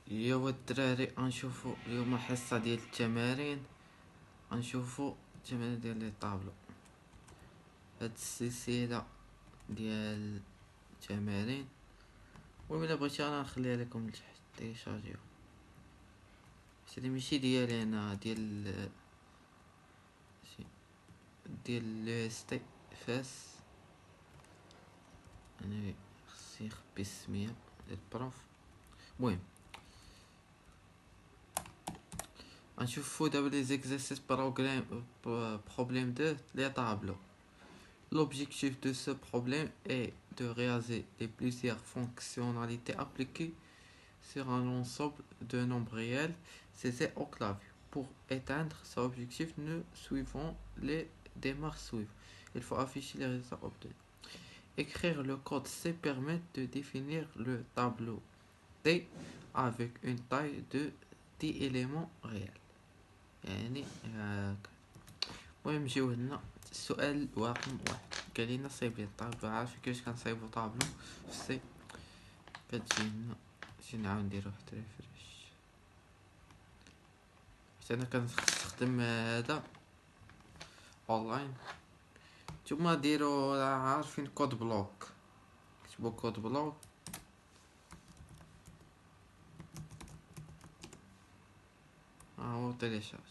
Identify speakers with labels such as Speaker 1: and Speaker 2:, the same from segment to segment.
Speaker 1: يا الدراري غنشوفو اليوم حصة ديال التمارين. غنشوفو التمارين ديال لي طابلو. هاد السلسلة ديال التمارين المهم الا بغيتي انا نخليها لكم لتحت تيشارجيو. هادي ماشي ديالي انا، ديال لو اس تي فاس. انا خصني نخبي السمية ديال البروف. المهم غنشوفو دابا لي زيكزارسيس problème de les tableaux. L'objectif de ce problème est de réaliser les plusieurs fonctionnalités appliquées sur un ensemble de nombres réels cédés au clavier. Pour atteindre cet objectif, nous suivons les démarches suivantes. Il faut afficher les résultats obtenus. Écrire le code C permet de définir le tableau T avec une taille de 10 éléments réels. يعني المهم نجيو هنا السؤال رقم واحد. قال لنا صايب لي الطابلو. عارف كيفاش كنصايبو طابلو في السي؟ كتجي هنا نجي نعاود نديرو واحد ريفريش. حيت انا كنستخدم هذا اونلاين. نتوما ديرو عارفين كود بلوك، كتبو كود بلوك هو تيليشارج.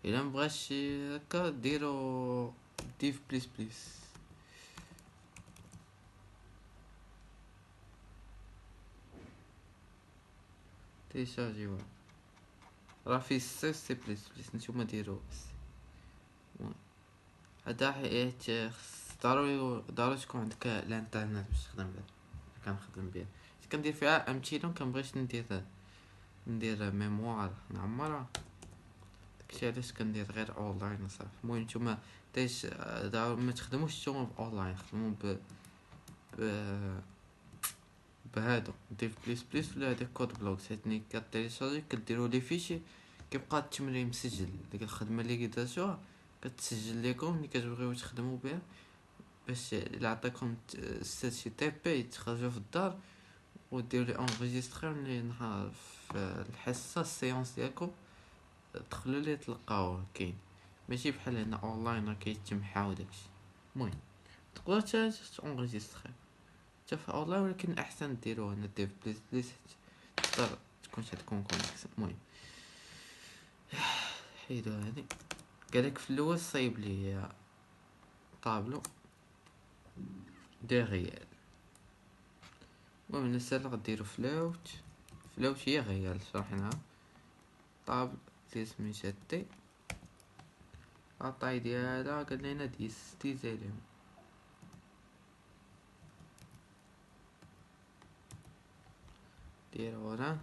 Speaker 1: الا مبغاش هكا ديرو ديف بليس بليس. تيليشارجيو راه في سي سي بليس بليس. نتوما ديرو هذا حيت ضروري تكون عندك الانترنت باش تخدم بها. كنخدم بها كندير فيها امثله. مكنبغيش ندير ميموار نعمرها. داكشي علاش كندير غير اونلاين صافي. المهم نتوما ما تخدموش نتوما اونلاين، خدموا بهادو ديف بليس بليس ولا هذاك كود بلوك. حيت كتيليشارجي كديروا لي فيشي كيبقى التمرين مسجل. ديك الخدمه اللي درتوها كتسجل لكم ملي كتبغيو تخدموا بها، باش الا عطاكم سي تي بي تخرجوا في الدار وديروا لي انغيستري ملي نهار في الحصه السيونس ديالكم دخلوا لي تلقاوه كاين. ماشي بحال هنا اونلاين راه كيتمحى وداكشي. المهم تقدر تونغيستري حتى في اونلاين، ولكن احسن ديروها هنا ديف بليس بليس تقدر تكون عندكم كونيكسيون. المهم حيدو هادي. قالك في الاول صايب لي طابلو دي ريال. المهم النسال غديرو فلوت هي غيال شرحناها. طابل دي سميتها تي الطاي ديالها قال لنا 10 زيليمون. ديرو هنا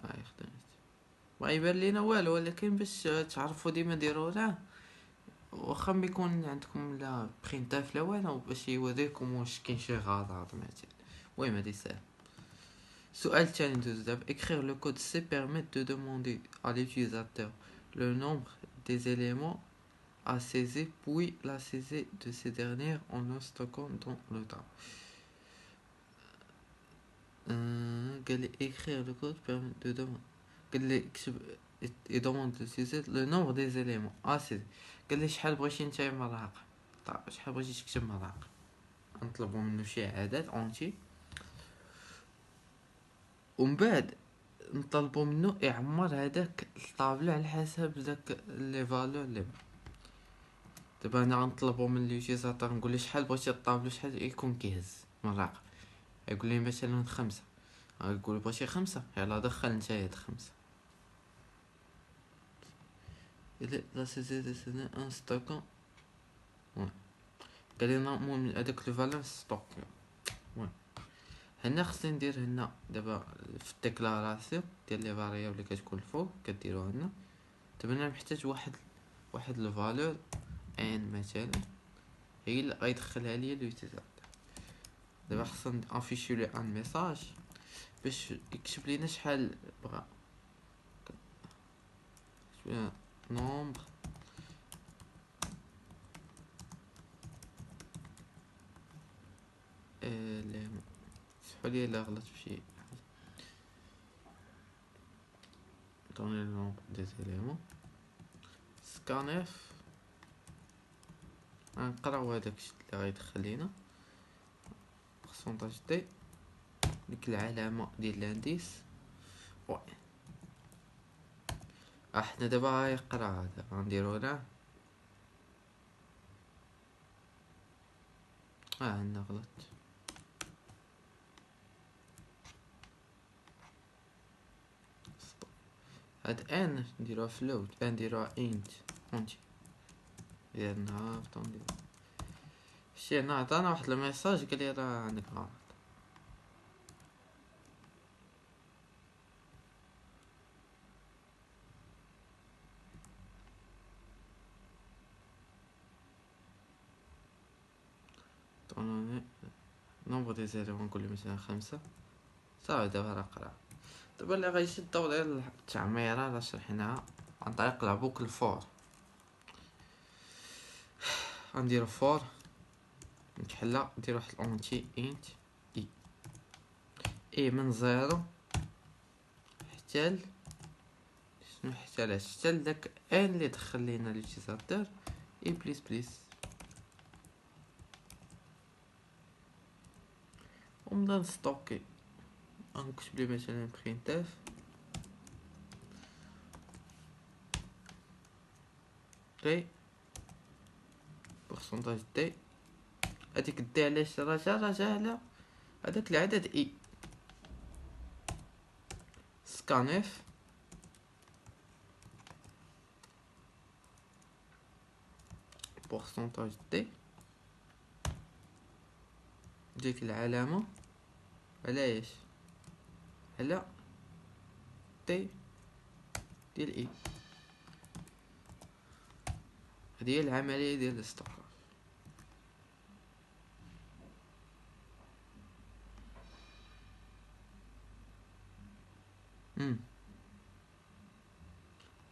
Speaker 1: هاي خدمت. ما يبان لينا والو، ولكن باش تعرفوا ديما ديرو هنا واخا ما يكون عندكم لا برينتاف لا والو باش يوريكم واش كاين شي غلط مثلا. المهم هادي ساهل. سؤال الثاني ندوز دابا. écrire le code C permet de demander à l'utilisateur le nombre des éléments à saisir puis la saisie de ces dernières en le stockant dans le temps. قال لي écrire le code permet de demander. قال لي اكتب يدوموند l'utilisateur le nombre des éléments à saisir. قال لي شحال بغيتي نتايا من الرقم. طيب شحال بغيتي تكتب من الرقم. نطلبوا منه شي عدد اونتي ومن بعد نطلبوا منه يعمر هذاك الطابلو على حسب داك لي فالور اللي دابا انا غنطلبوا من اليوتيزاتور نقول له شحال بغيتي الطابلو شحال يكون كيهز من الرقم. يقول لي مثلا 5. يقول بغيتي 5 يلا دخل نتايا هاد 5. لا سيزي سي ان ستوكون. قال لي المهم هذاك لو فالور ستوك. المهم هنا خصني ندير هنا دابا في الديكلاراسيون ديال لي فاريابل اللي كتكون الفوق كديروها هنا. دابا انا محتاج واحد لو فالور ان مثلا هي اللي غيدخلها ليا اليوتيزاتور. دابا خصنا افيشيو لي ان ميساج باش يكتب لينا شحال بغا. نومبر صححوا لي الا غلطت فشي. دوني لو دي زيليمون سكانيف غنقراو هداكشي اللي غيدخل لينا بورسونتاج دي ديك العلامة ديال الانديس. وي حنا دابا غيقرا هذا غنديرو هنا. عندنا غلط. هاد ان نديروها فلوت نديروها انت اونتي ديالنا نديرو شي. هنا عطانا واحد الميساج قال لي راه عندك غلط. طونوني نومبر دي زيرو نقول مثلا 5 صافي. دابا راه قرا. دابا اللي غيشدو ديال التعميره اللي شرحناها عن طريق لابوك الفور. غنديرو فور نكحلها ندير واحد الاونتي انت اي من زيرو حتى شنو حتى لداك ان اللي دخل لينا ليوتيزاتور اي بليس بليس. ونبدا نستوكي غنكتب لي مثلا برينتاف دي بورسونتاج دي. هاديك دي علاش راجع على هداك العدد اي سكانيف بورسونتاج دي ديك العلامة علاش على دي ديال اي. هذه هي العملية ديال الاستخراج.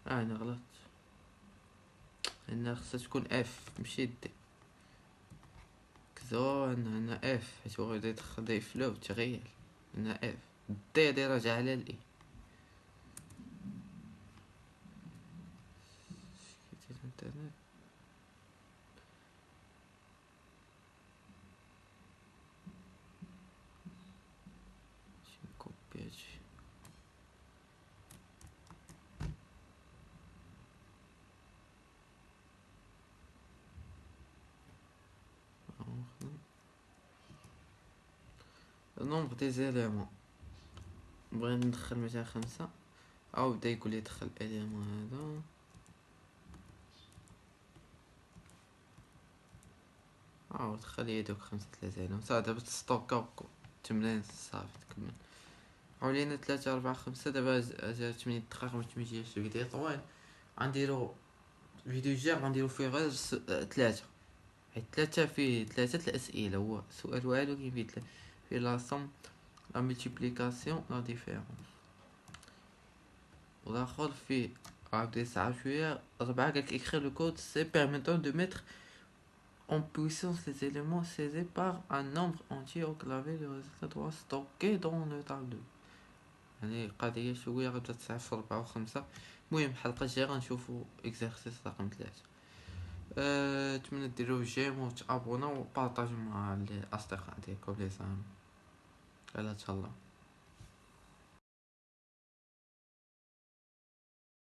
Speaker 1: انا غلط. هنا خصها تكون اف ماشي دي. كذا هنا اف حيت هو غادي يدخل دي فلو تغير. هنا اف دي غادي يرجع على الاي. الانترنت شي كوبي هادشي. نومبر دي زيليمون بغينا ندخل مثلا 5 او بدا يقول لي دخل الاليمون هذا. دخل لي دوك 5 3 صافي. دابا تستوكا تمرين صافي تكمل. حوالينا 3 4 5. دابا جا 8 دقائق باش تمشي فيديو طوال. غنديرو فيديو جا غنديرو فيه غير 3 حيت 3 فيه 3 الاسئله. هو سؤال واحد ولكن فيه 3 فيه لا سوم لا ملتيبليكاسيون لا ديفيرونس. والاخر فيه غادي صعب شويه 4 قالك écrire le code c'est permettant de mettre en puissance les éléments saisis par un nombre entier au clavier. le résultat doit stocker dans le tableau. يعني قضيه شويه غتبدا تصعب في 4 و 5. المهم الحلقه الجايه غنشوفو اكزرسيس رقم 3. نتمنى ديروا جيم وتابوناو وبارطاجيو مع الاصدقاء ديالكم لي زعما. يلا تهلاو.